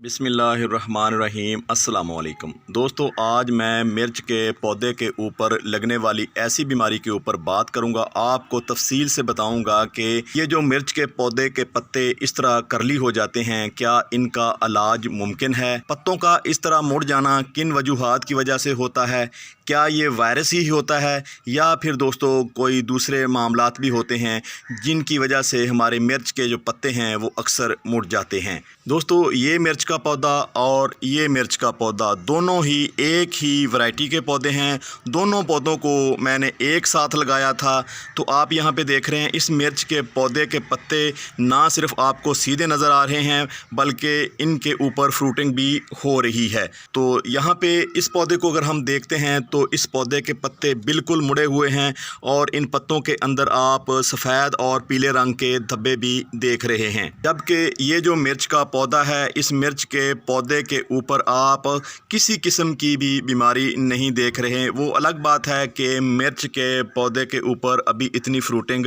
बिस्मिल्लाहिर्रहमानिर्रहीम अस्सलाम वालेकुम दोस्तों, आज मैं मिर्च के पौधे के ऊपर लगने वाली ऐसी बीमारी के ऊपर बात करूंगा। आपको तफसील से बताऊंगा कि ये जो मिर्च के पौधे के पत्ते इस तरह करली हो जाते हैं, क्या इनका इलाज मुमकिन है? पत्तों का इस तरह मुड़ जाना किन वजूहात की वजह से होता है? क्या ये वायरस ही होता है या फिर दोस्तों कोई दूसरे मामलात भी होते हैं जिनकी वजह से हमारे मिर्च के जो पत्ते हैं वो अक्सर मुड़ जाते हैं? दोस्तों, ये मिर्च का पौधा और ये मिर्च का पौधा दोनों ही एक ही वैरायटी के पौधे हैं। दोनों पौधों को मैंने एक साथ लगाया था। तो आप यहाँ पे देख रहे हैं इस मिर्च के पौधे के पत्ते ना सिर्फ आपको सीधे नज़र आ रहे हैं बल्कि इनके ऊपर फ्रूटिंग भी हो रही है। तो यहाँ पे इस पौधे को अगर हम देखते हैं तो इस पौधे के पत्ते बिल्कुल मुड़े हुए हैं और इन पत्तों के अंदर आप सफ़ेद और पीले रंग के धब्बे भी देख रहे हैं। जबकि ये जो मिर्च का पौधा है, इस मिर्च के पौधे के ऊपर आप किसी किस्म की भी बीमारी नहीं देख रहे हैं। वो अलग बात है कि मिर्च के पौधे के ऊपर अभी इतनी फ्रूटिंग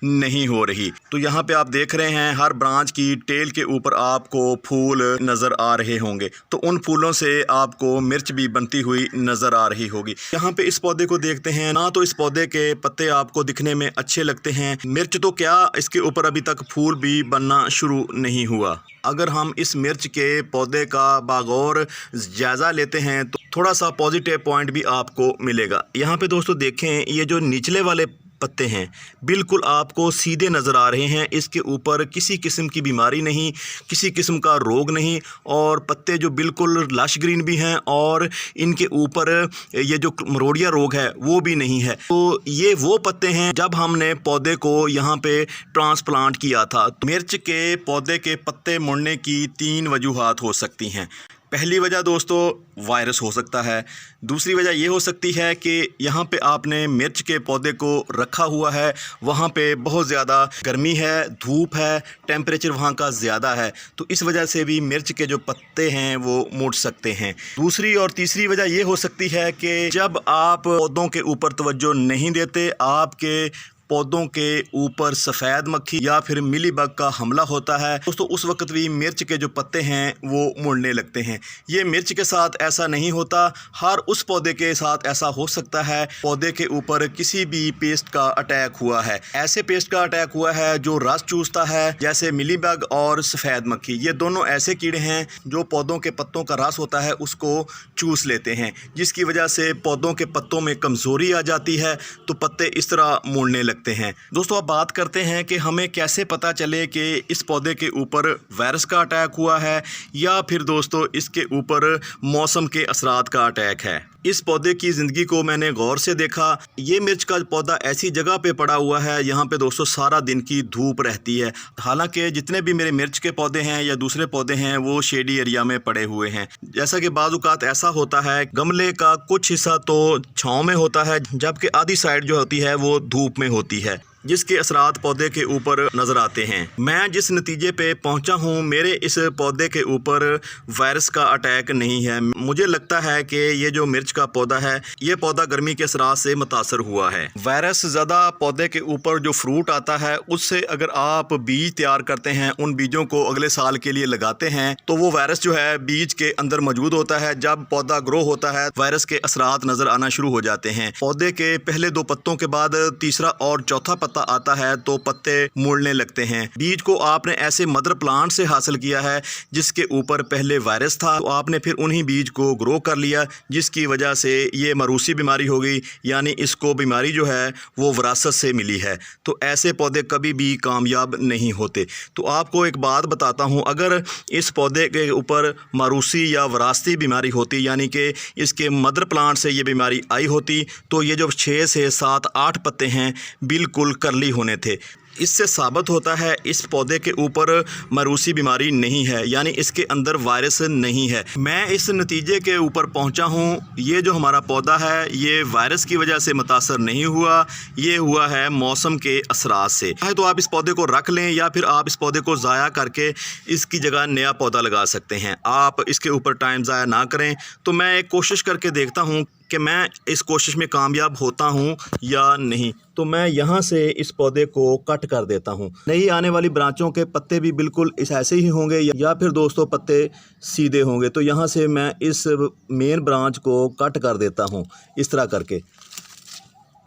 नहीं हो रही। तो यहाँ पे आप देख रहे हैं हर ब्रांच की टेल के ऊपर आपको फूल नज़र आ रहे होंगे। तो उन फूलों से आपको मिर्च भी बनती हुई नज़र आ रही होगी। यहाँ पे इस पौधे को देखते हैं ना, तो इस पौधे के पत्ते आपको दिखने में अच्छे लगते हैं। मिर्च तो क्या, इसके ऊपर अभी तक फूल भी बनना शुरू नहीं हुआ। अगर हम इस मिर्च के पौधे का बागौर जायज़ा लेते हैं तो थोड़ा सा पॉजिटिव पॉइंट भी आपको मिलेगा। यहाँ पे दोस्तों देखें, ये जो निचले वाले पत्ते हैं बिल्कुल आपको सीधे नज़र आ रहे हैं। इसके ऊपर किसी किस्म की बीमारी नहीं, किसी किस्म का रोग नहीं और पत्ते जो बिल्कुल लश ग्रीन भी हैं और इनके ऊपर ये जो मरोड़िया रोग है वो भी नहीं है। तो ये वो पत्ते हैं जब हमने पौधे को यहाँ पे ट्रांसप्लांट किया था। तो मिर्च के पौधे के पत्ते मुड़ने की 3 वजूहात हो सकती हैं। पहली वजह दोस्तों वायरस हो सकता है। दूसरी वजह ये हो सकती है कि यहाँ पे आपने मिर्च के पौधे को रखा हुआ है, वहाँ पे बहुत ज़्यादा गर्मी है, धूप है, टेम्परेचर वहाँ का ज़्यादा है, तो इस वजह से भी मिर्च के जो पत्ते हैं वो मुड़ सकते हैं। दूसरी और तीसरी वजह ये हो सकती है कि जब आप पौधों के ऊपर तवज्जो नहीं देते, आपके पौधों के ऊपर सफ़ेद मक्खी या फिर मिलीबग का हमला होता है दोस्तों, उस वक्त भी मिर्च के जो पत्ते हैं वो मुड़ने लगते हैं। ये मिर्च के साथ ऐसा नहीं होता, हर उस पौधे के साथ ऐसा हो सकता है पौधे के ऊपर किसी भी पेस्ट का अटैक हुआ है। ऐसे पेस्ट का अटैक हुआ है जो रस चूसता है, जैसे मिलीबग और सफ़ेद मक्खी। ये दोनों ऐसे कीड़े हैं जो पौधों के पत्तों का रस होता है उसको चूस लेते हैं, जिसकी वजह से पौधों के पत्तों में कमज़ोरी आ जाती है, तो पत्ते इस तरह मुड़ने लगते हैं। दोस्तों, अब बात करते हैं कि हमें कैसे पता चले कि इस पौधे के ऊपर वायरस का अटैक हुआ है या फिर दोस्तों इसके ऊपर मौसम के असरात का अटैक है। इस पौधे की ज़िंदगी को मैंने गौर से देखा। ये मिर्च का पौधा ऐसी जगह पे पड़ा हुआ है, यहाँ पे दोस्तों सारा दिन की धूप रहती है। हालांकि जितने भी मेरे मिर्च के पौधे हैं या दूसरे पौधे हैं वो शेडी एरिया में पड़े हुए हैं। जैसा कि बाज़ औक़ात ऐसा होता है गमले का कुछ हिस्सा तो छाँव में होता है जबकि आधी साइड जो होती है वो धूप में होती है, जिसके असरात पौधे के ऊपर नज़र आते हैं। मैं जिस नतीजे पे पहुंचा हूं, मेरे इस पौधे के ऊपर वायरस का अटैक नहीं है। मुझे लगता है कि ये जो मिर्च का पौधा है, ये पौधा गर्मी के असरात से मुतासर हुआ है। वायरस ज़्यादा पौधे के ऊपर जो फ्रूट आता है उससे अगर आप बीज तैयार करते हैं, उन बीजों को अगले साल के लिए लगाते हैं, तो वो वायरस जो है बीज के अंदर मौजूद होता है। जब पौधा ग्रो होता है वायरस के असरात नज़र आना शुरू हो जाते हैं। पौधे के पहले 2 पत्तों के बाद तीसरा और चौथा पत्ता आता है तो पत्ते मुड़ने लगते हैं। बीज को आपने ऐसे मदर प्लांट से हासिल किया है जिसके ऊपर पहले वायरस था, तो आपने फिर उन्हीं बीज को ग्रो कर लिया, जिसकी वजह से ये मरूसी बीमारी हो गई, यानी इसको बीमारी जो है वो विरासत से मिली है। तो ऐसे पौधे कभी भी कामयाब नहीं होते। तो आपको एक बात बताता हूँ, अगर इस पौधे के ऊपर मरूसी या विरासती बीमारी होती, यानी कि इसके मदर प्लांट से ये बीमारी आई होती, तो ये जो 6 से 7, 8 पत्ते हैं बिल्कुल करली होने थे। इससे साबित होता है इस पौधे के ऊपर मरूसी बीमारी नहीं है, यानी इसके अंदर वायरस नहीं है। मैं इस नतीजे के ऊपर पहुंचा हूं, ये जो हमारा पौधा है ये वायरस की वजह से मुतासर नहीं हुआ, ये हुआ है मौसम के असरात से। चाहे तो आप इस पौधे को रख लें या फिर आप इस पौधे को ज़ाया करके इसकी जगह नया पौधा लगा सकते हैं। आप इसके ऊपर टाइम ज़ाया ना करें। तो मैं एक कोशिश करके देखता हूँ कि मैं इस कोशिश में कामयाब होता हूँ या नहीं। तो मैं यहाँ से इस पौधे को कट कर देता हूँ। नई आने वाली ब्रांचों के पत्ते भी बिल्कुल इस ऐसे ही होंगे या फिर दोस्तों पत्ते सीधे होंगे। तो यहाँ से मैं इस मेन ब्रांच को कट कर देता हूँ इस तरह करके।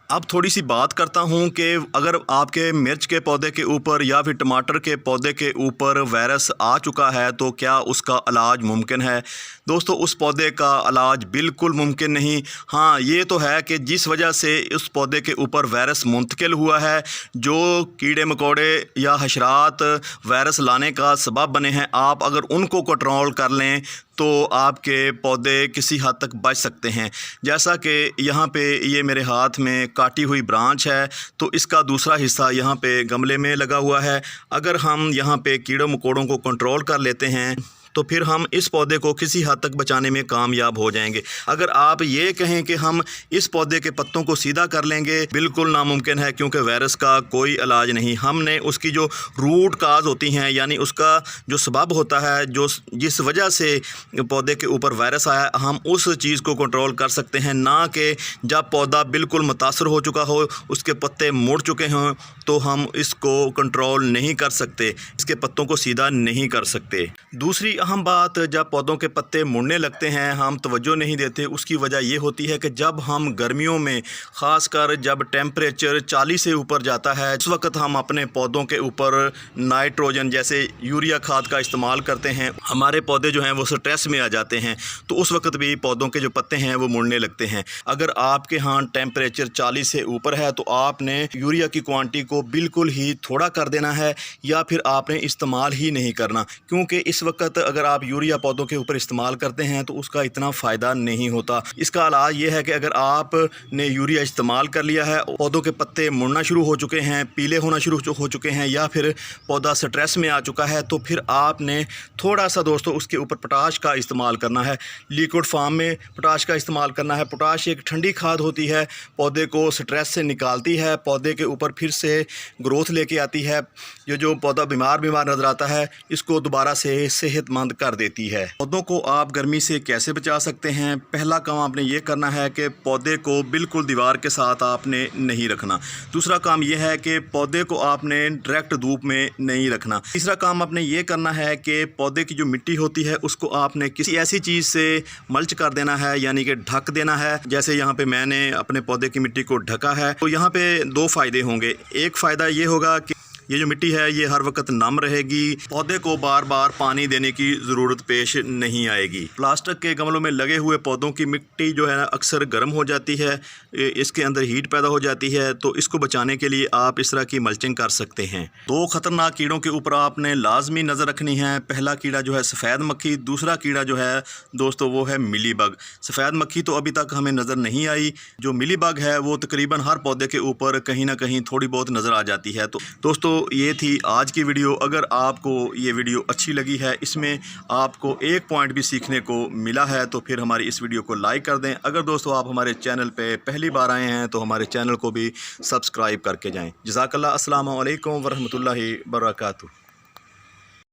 अब थोड़ी सी बात करता हूँ कि अगर आपके मिर्च के पौधे के ऊपर या फिर टमाटर के पौधे के ऊपर वायरस आ चुका है तो क्या उसका इलाज मुमकिन है। दोस्तों उस पौधे का इलाज बिल्कुल मुमकिन नहीं। हाँ ये तो है कि जिस वजह से उस पौधे के ऊपर वायरस मुंतकिल हुआ है, जो कीड़े मकोड़े या हशरात वायरस लाने का सबब बने हैं, आप अगर उनको कंट्रोल कर लें तो आपके पौधे किसी हद तक बच सकते हैं। जैसा कि यहाँ पे ये मेरे हाथ में काटी हुई ब्रांच है तो इसका दूसरा हिस्सा यहाँ पे गमले में लगा हुआ है। अगर हम यहाँ पे कीड़ों मकोड़ों को कंट्रोल कर लेते हैं तो फिर हम इस पौधे को किसी हद तक बचाने में कामयाब हो जाएंगे। अगर आप ये कहें कि हम इस पौधे के पत्तों को सीधा कर लेंगे, बिल्कुल नामुमकिन है, क्योंकि वायरस का कोई इलाज नहीं। हमने उसकी जो रूट काज होती हैं, यानी उसका जो सबब होता है, जो जिस वजह से पौधे के ऊपर वायरस आया, हम उस चीज़ को कंट्रोल कर सकते हैं, ना कि जब पौधा बिल्कुल मुतासर हो चुका हो, उसके पत्ते मुड़ चुके हों तो हम इसको कंट्रोल नहीं कर सकते, इसके पत्तों को सीधा नहीं कर सकते। दूसरी अहम बात, जब पौधों के पत्ते मुड़ने लगते हैं हम तवज्जो नहीं देते, उसकी वजह ये होती है कि जब हम गर्मियों में ख़ासकर जब टेम्परेचर 40 से ऊपर जाता है, उस वक्त हम अपने पौधों के ऊपर नाइट्रोजन जैसे यूरिया खाद का इस्तेमाल करते हैं। हमारे पौधे जो हैं वो स्ट्रेस में आ जाते हैं, तो उस वक्त भी पौधों के जो पत्ते हैं वो मुड़ने लगते हैं। अगर आपके यहाँ टेम्परेचर 40 से ऊपर है तो आपने यूरिया की क्वांटिटी को बिल्कुल ही थोड़ा कर देना है या फिर आपने इस्तेमाल ही नहीं करना, क्योंकि इस वक्त अगर आप यूरिया पौधों के ऊपर इस्तेमाल करते हैं तो उसका इतना फ़ायदा नहीं होता। इसका इलाज ये है कि अगर आपने यूरिया इस्तेमाल कर लिया है, पौधों के पत्ते मुड़ना शुरू हो चुके हैं, पीले होना शुरू हो चुके हैं या फिर पौधा स्ट्रेस में आ चुका है, तो फिर आपने थोड़ा सा दोस्तों उसके ऊपर पोटाश का इस्तेमाल करना है। लिक्विड फॉर्म में पोटाश का इस्तेमाल करना है। पोटाश एक ठंडी खाद होती है, पौधे को स्ट्रेस से निकालती है, पौधे के ऊपर फिर से ग्रोथ लेके आती है। ये जो पौधा बीमार नज़र आता है इसको दोबारा से सेहतमंद कर देती है। पौधों को आप गर्मी से कैसे बचा सकते हैं? पहला काम आपने ये करना है कि पौधे को बिल्कुल दीवार के साथ आपने नहीं रखना। दूसरा काम ये है कि पौधे को आपने डायरेक्ट धूप में नहीं रखना। तीसरा काम आपने ये करना है कि पौधे की जो मिट्टी होती है उसको आपने किसी ऐसी चीज़ से मल्च कर देना है, यानी कि ढक देना है। जैसे यहाँ पे मैंने अपने पौधे की मिट्टी को ढका है, तो यहाँ पे दो फ़ायदे होंगे। एक फ़ायदा ये होगा कि ये जो मिट्टी है ये हर वक्त नम रहेगी, पौधे को बार बार पानी देने की ज़रूरत पेश नहीं आएगी। प्लास्टिक के गमलों में लगे हुए पौधों की मिट्टी जो है अक्सर गर्म हो जाती है, इसके अंदर हीट पैदा हो जाती है, तो इसको बचाने के लिए आप इस तरह की मल्चिंग कर सकते हैं। दो ख़तरनाक कीड़ों के ऊपर आपने लाजमी नज़र रखनी है। पहला कीड़ा जो है सफ़ेद मक्खी, दूसरा कीड़ा जो है दोस्तों वो है मिलीबग। सफ़ेद मक्खी तो अभी तक हमें नज़र नहीं आई, जो मिलीबग है वो तकरीबन हर पौधे के ऊपर कहीं ना कहीं थोड़ी बहुत नज़र आ जाती है। तो दोस्तों ये थी आज की वीडियो। अगर आपको ये वीडियो अच्छी लगी है, इसमें आपको एक पॉइंट भी सीखने को मिला है, तो फिर हमारी इस वीडियो को लाइक कर दें। अगर दोस्तों आप हमारे चैनल पे पहली बार आए हैं तो हमारे चैनल को भी सब्सक्राइब करके जाएं। जज़ाकल्लाह। अस्सलामु अलैकुम वरहमतुल्लाहि वबरकातुहू।